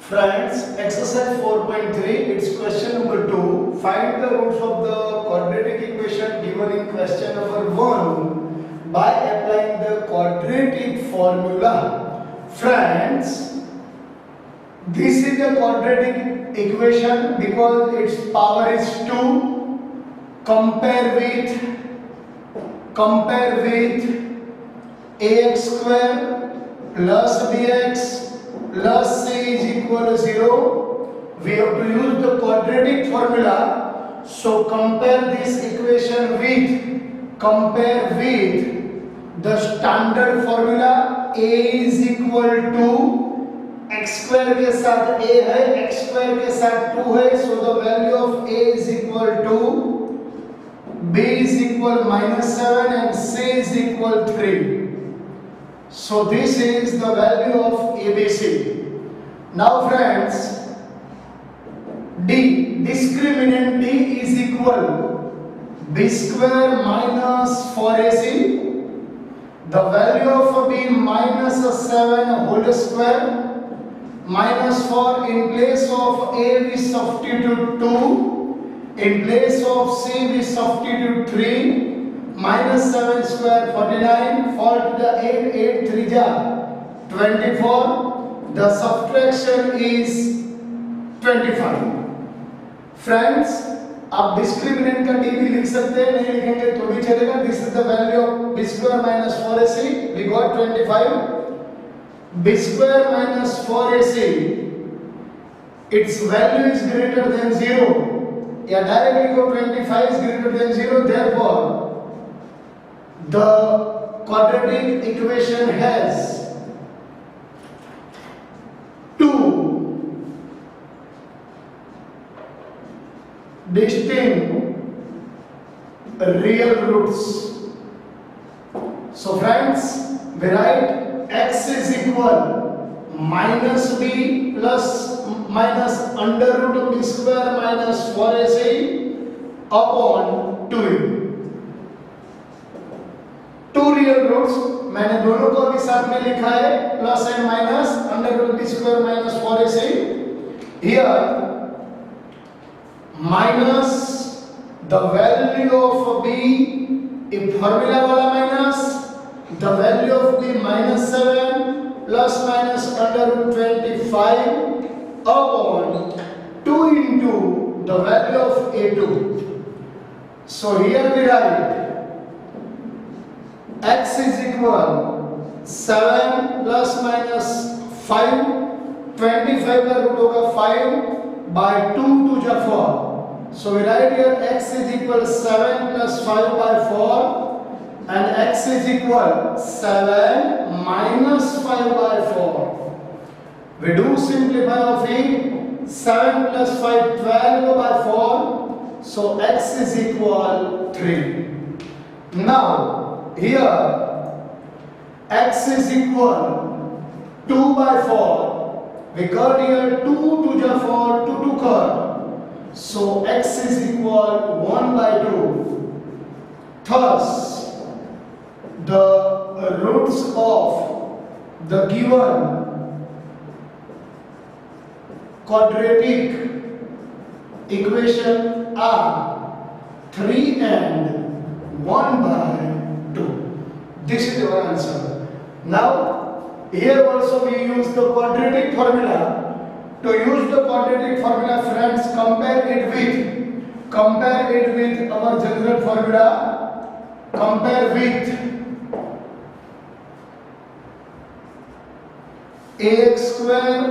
Friends, exercise 4.3, it's question number 2. Find the roots of the quadratic equation given in question number 1 by applying the quadratic formula. Friends, this is the quadratic equation because its power is 2. Compare with ax square plus bx plus c is equal to 0. We have to use the quadratic formula. So compare with the standard formula. A is equal to x square के साथ a है, x square के साथ 2 है. So the value of a is equal to b is equal -7 and c is equal 3. So this is the value of ABC. Now friends, discriminant D is equal B square minus 4AC. The value of B -7 whole square minus 4. In place of A we substitute 2. In place of C we substitute 3. -7 square 49, 4 to the 8, 8 3 ja 24. The subtraction is 25. Friends, आप discriminant का D भी लिख सकते हैं, नहीं लिखेंगे तो भी चलेगा. This is the value of b square minus 4ac. we got 25. b square minus 4ac, its value is greater than 0. या directly go 25 is greater than 0. Therefore the quadratic equation has two distinct real roots. So friends, we write x is equal minus b plus minus under root of b square minus 4ac upon 2a. Two real roots मैंने दोनों को भी साथ में लिखा है, plus and minus under root b square minus 4ac. Here minus the value of b, a formula वाला minus the value of b -7 plus minus under root 25 upon 2 into the value of a2. So here we write x is equal 7 plus minus 5. 25 का root होगा 5 by 2 to the 4. So we write here x is equal 7 plus 5 by 4 and x is equal 7 minus 5 by 4. We do simplify of it. 7 plus 5 12 by 4. So x is equal 3. Now here x is equal 2 by 4. We got here 2 to the 4, 2 to cut. So x is equal 1 by 2. Thus the roots of the given quadratic equation are 3 and 1 by 2. This is our answer. Now here also we use the quadratic formula. To use the quadratic formula, friends, compare it with our general formula. Compare with ax square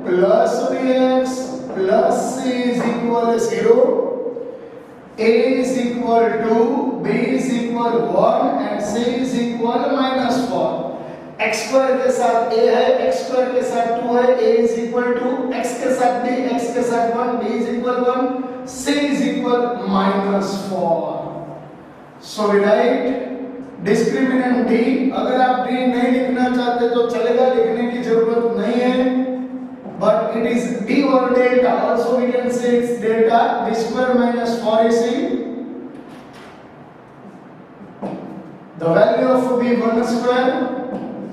plus bx plus c is equal to 0. A is equal to b is equal 1 and c is equal -4. x square के साथ a है, x square के साथ 2 है. A is equal to x के साथ b, x के साथ 1, b is equal 1, c is equal -4. So we write discriminant d. अगर आप d नहीं लिखना चाहते तो चलेगा, लिखने की जरूरत नहीं है. But it is d or delta. Also we can say it's delta. B square minus 4ac. The value of b 1 square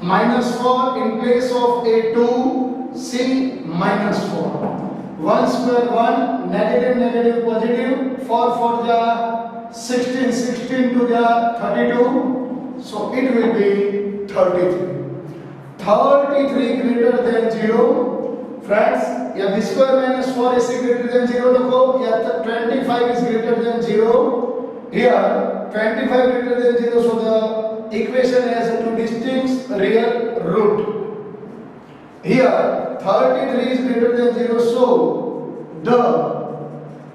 minus 4 in place of a 2 C minus 4. 1 square 1, negative negative positive, 4 4 ja 16, 16 to ja 32, so it will be 33. 33 greater than 0. Friends, या b square minus 4ac greater than 0 लिखो, या 25 is greater than 0. Here 25 greater than 0, so the equation has two distinct real root. Here 33 is greater than 0, so the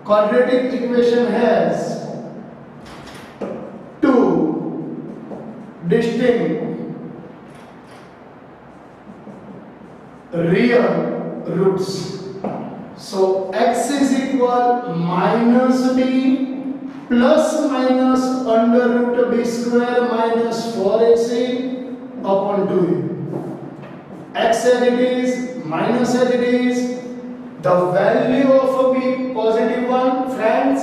quadratic equation has two distinct real roots. So x is equal minus b plus minus under root b square minus 4ac upon 2a. X as it is, minus as it is, the value of b positive 1. Friends,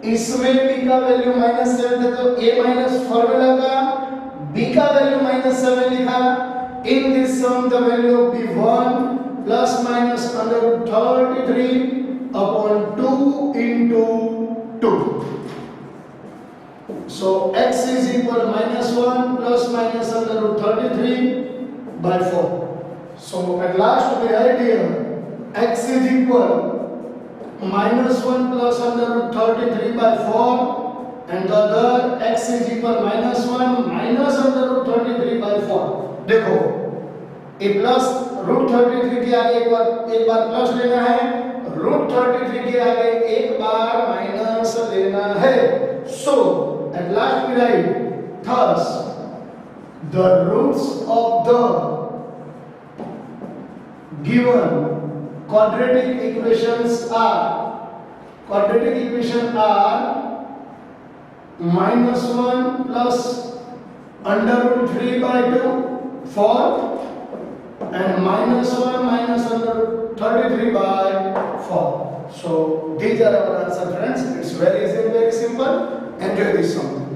इसमें b का value -7 है तो a minus formula का b का value -7 लिखा. In this sum the value of b1 plus minus under root 33 upon 2 into 2. So x is equal -1 plus minus under root 33 by 4. So at last we write here x is equal -1 plus under root 33 by 4, and the other x is equal -1 minus under root 33 by 4. देखो ये plus root 33 के आगे एक बार plus लेना है, root 33 के आगे एक बार माइनस लेना है. So at last we write thus the roots of the given quadratic equations are -1 plus under root 3 by 2 4 and -1 minus under root 33 by 4. So these are our answer, friends. It's very easy and very simple. Enjoy this song.